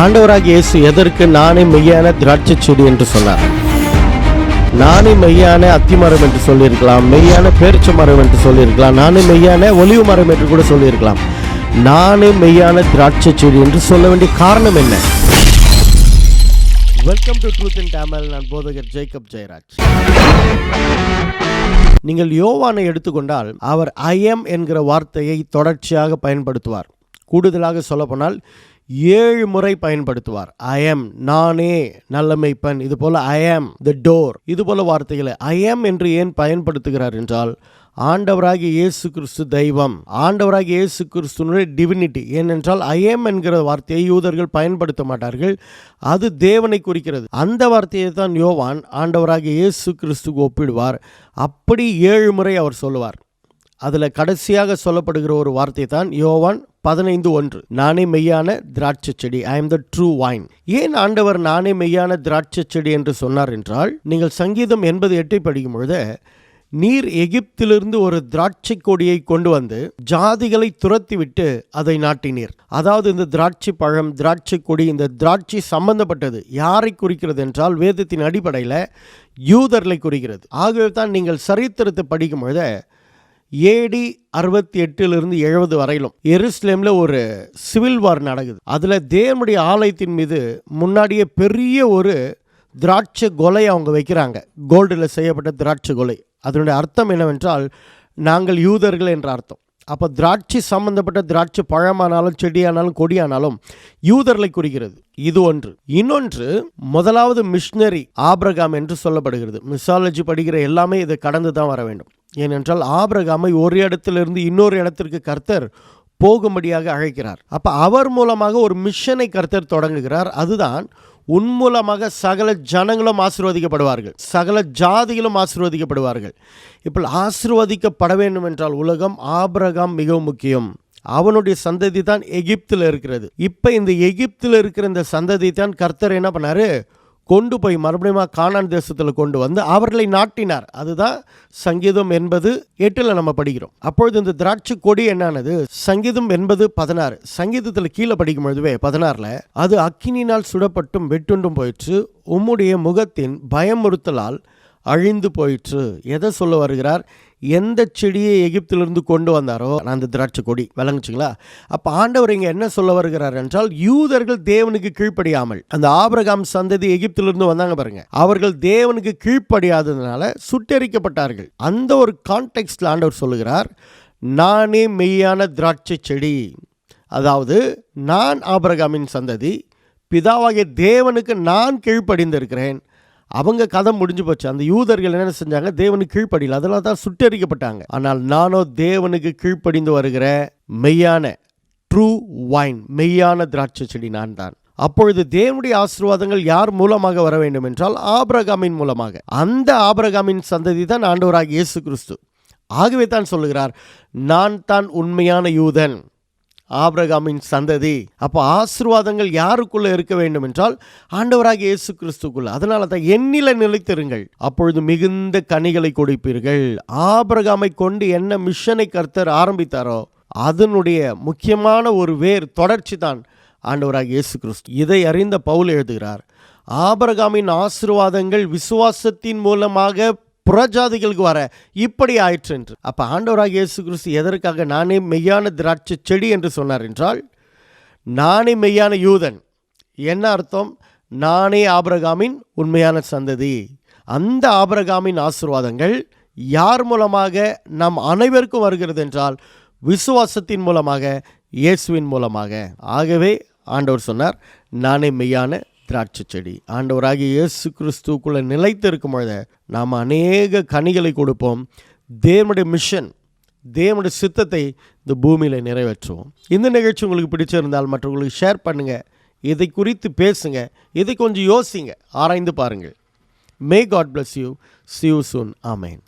ஆண்டவராகிய இயேசு எதற்கு நானே மெய்யான திராட்சை செடி என்று சொன்னார்? நானே மெய்யான அத்திமரம் என்று சொல்லியிருக்கலாம், மெய்யான பேரிச்ச மரம் என்று சொல்லியிருக்கலாம், நானே மெய்யான ஒலிவு மரம் என்று கூட சொல்லியிருக்கலாம். நானே மெய்யான திராட்சை செடி என்று சொல்ல வேண்டிய காரணம் என்ன? வெல்கம் டு ட்ரூத் இன் தமிழ். நான் போதகர் ஜேக்கப் ஜெயராஜ். நீங்கள் யோவானை எடுத்துக்கொண்டால் அவர் ஐ எம் என்கிற வார்த்தையை தொடர்ச்சியாக பயன்படுத்துவார். கூடுதலாக சொல்லப்போனால் 7 முறை பயன்படுத்துவார். ஐ எம், நானே நல்ல மேய்ப்பன், இது போல ஐ எம் த டோர், இது போல வார்த்தைகளை ஐ எம் என்று ஏன் பயன்படுத்துகிறார் என்றால், ஆண்டவராகிய இயேசு கிறிஸ்து தெய்வம், ஆண்டவராகிய இயேசு கிறிஸ்துனுடைய டிவினிட்டி. ஏனென்றால் ஐ எம் என்கிற வார்த்தையை யூதர்கள் பயன்படுத்த மாட்டார்கள், அது தேவனை குறிக்கிறது. அந்த வார்த்தையை தான் யோவான் ஆண்டவராகிய இயேசு கிறிஸ்துக்கு ஒப்பிடுவார். அப்படி 7 முறை அவர் சொல்லுவார். அதில் கடைசியாக சொல்லப்படுகிற ஒரு வார்த்தை தான் யோவான் 15:1, நானே மெய்யான திராட்சை செடி, I am the true wine. ஏன் ஆண்டவர் நானே மெய்யான திராட்சை செடி என்று சொன்னார் என்றால், நீங்கள் சங்கீதம் 88 படிக்கும் பொழுது, நீர் எகிப்திலிருந்து ஒரு திராட்சை கொடியை கொண்டு வந்து ஜாதிகளை துரத்திவிட்டு அதை நாட்டினீர். அதாவது இந்த திராட்சை பழம், திராட்சை கொடி, இந்த திராட்சை சம்பந்தப்பட்டது யாரை குறிக்கிறது என்றால், வேதத்தின் அடிப்படையில் யூதர்களை குறிக்கிறது. ஆகவே தான் நீங்கள் சரித்திரத்தை படிக்கும் பொழுது AD 68 70 வரையிலும் எருசலேமில் ஒரு சிவில் வார் நடக்குது. அதில் தேவனுடைய ஆலயத்தின் மீது முன்னாடியே பெரிய ஒரு திராட்சை கொலை அவங்க வைக்கிறாங்க. கோல்டில் செய்யப்பட்ட திராட்சை கொலை. அதனுடைய அர்த்தம் என்னவென்றால், நாங்கள் யூதர்கள் என்ற அர்த்தம். அப்போ திராட்சை சம்பந்தப்பட்ட திராட்சை பழமானாலும் செடியானாலும் கொடியானாலும் யூதர்களை குறிக்கிறது. இது ஒன்று. இன்னொன்று, முதலாவது மிஷினரி ஆபிரகாம் என்று சொல்லப்படுகிறது. மிசாலஜி படிக்கிற எல்லாமே இதை கடந்து தான் வர வேண்டும். ஏனென்றால் ஆபிரகாமை ஒரு இடத்திலிருந்து இன்னொரு இடத்திற்கு கர்த்தர் போகும்படியாக அழைக்கிறார். அப்போ அவர் மூலமாக ஒரு மிஷனை கர்த்தர் தொடங்குகிறார். அதுதான், உன் மூலமாக சகல ஜனங்களும் ஆசீர்வதிக்கப்படுவார்கள், சகல ஜாதிகளும் ஆசீர்வதிக்கப்படுவார்கள். இப்போ ஆசீர்வதிக்கப்பட வேண்டும் என்றால் உலகம் ஆபிரகாம் மிகவும் முக்கியம். அவனுடைய சந்ததி தான் எகிப்தில் இருக்கிறது. இப்போ இந்த எகிப்தில் இருக்கிற இந்த சந்ததி தான் கர்த்தர் என்ன பண்ணாரு, கொண்டு போய் மறுபடியும் கானான் தேசத்தில் கொண்டு வந்து அவர்களை நாட்டினார். அதுதான் சங்கீதம் 80:8 நம்ம படிக்கிறோம். அப்பொழுது இந்த திராட்சை கொடி என்னானது, சங்கீதம் 80:16, சங்கீதத்தில் கீழே படிக்கும் பொழுதுவே 16, அது அக்கினினால் சுடப்பட்டும் வெட்டுண்டும் போயிற்று, உம்முடைய முகத்தின் பயமுறுத்தலால் அழிந்து போயிற்று. எதை சொல்ல வருகிறார்? எந்த செடியை எகிப்திலிருந்து கொண்டு வந்தாரோ அந்த திராட்சை கொடி. விளங்குச்சுங்களா? அப்போ ஆண்டவர் இங்கே என்ன சொல்ல வருகிறார் என்றால், யூதர்கள் தேவனுக்கு கீழ்ப்படியாமல், அந்த ஆபிரகாம் சந்ததி எகிப்திலிருந்து வந்தாங்க பாருங்க, அவர்கள் தேவனுக்கு கீழ்ப்படியாததுனால சுட்டெரிக்கப்பட்டார்கள். அந்த ஒரு கான்டெக்ஸ்ட்ல ஆண்டவர் சொல்லுகிறார், நானே மெய்யான திராட்சை செடி. அதாவது நான் ஆபிரகாமின் சந்ததி, பிதாவாகிய தேவனுக்கு நான் கீழ்ப்படிந்திருக்கிறேன். அவங்க கதை முடிஞ்சு போச்சு. அந்த யூதர்கள் என்ன செஞ்சாங்க, தேவனுக்கு கீழ்ப்படியல, அதெல்லாம் தான் சுட்டெரிக்கப்பட்டாங்க. ஆனால் நானோ தேவனுக்கு கீழ்ப்படிந்து வருகிற மெய்யான ட்ரூ வைன், மெய்யான திராட்சை செடி நான் தான். அப்பொழுது தேவனுடைய ஆசீர்வாதங்கள் யார் மூலமாக வர வேண்டும் என்றால், ஆபிரகாமின் மூலமாக. அந்த ஆபிரகாமின் சந்ததி தான் ஆண்டவராகிய இயேசு கிறிஸ்து. ஆகவே தான் சொல்லுகிறார், நான் தான் உண்மையான யூதன், ஆபிரகாமின் சந்ததி. அப்போ ஆசீர்வாதங்கள் யாருக்குள்ள இருக்க வேண்டும் என்றால், ஆண்டவராகிய இயேசு கிறிஸ்துக்குள்ள. அதனால தான் என்னில நிலைத்திருங்கள், அப்பொழுது மிகுந்த கனிகளை கொடுப்பீர்கள். ஆபிரகாமை கொண்டு என்ன மிஷனை கர்த்தர் ஆரம்பித்தாரோ அதனுடைய முக்கியமான ஒரு வேர் தொடர்ச்சி தான் ஆண்டவராகிய இயேசு கிறிஸ்து. இதை அறிந்த பவுல் எழுதுகிறார், ஆபிரகாமின் ஆசீர்வாதங்கள் விசுவாசத்தின் மூலமாக புறஜாதிகளுக்கு வர இப்படி ஆயிற்று என்று. அப்போ ஆண்டவராகிய இயேசு கிறிஸ்து எதற்காக நானே மெய்யான திராட்சை செடி என்று சொன்னார் என்றால், நானே மெய்யான யூதன். என்ன அர்த்தம்? நானே ஆபிரகாமின் உண்மையான சந்ததி. அந்த ஆபிரகாமின் ஆசீர்வாதங்கள் யார் மூலமாக நம் அனைவருக்கும் வருகிறது என்றால், விசுவாசத்தின் மூலமாக, இயேசுவின் மூலமாக. ஆகவே ஆண்டவர் சொன்னார், நானே மெய்யான திராட்சை செடி. ஆண்டவராகிய இயேசு கிறிஸ்துக்குள்ள நிலைத்து இருக்கும் பொழுது நாம் அநேக கனிகளை கொடுப்போம். தேவனுடைய மிஷன், தேவனுடைய சித்தத்தை இந்த பூமியில் நிறைவேற்றுவோம். இந்த நிகழ்ச்சி உங்களுக்கு பிடிச்சிருந்தால் மற்றவங்களுக்கு ஷேர் பண்ணுங்க, இதை குறித்து பேசுங்க, இதை கொஞ்சம் யோசிங்க, ஆராய்ந்து பாருங்கள். May God bless you. See you soon. Amen.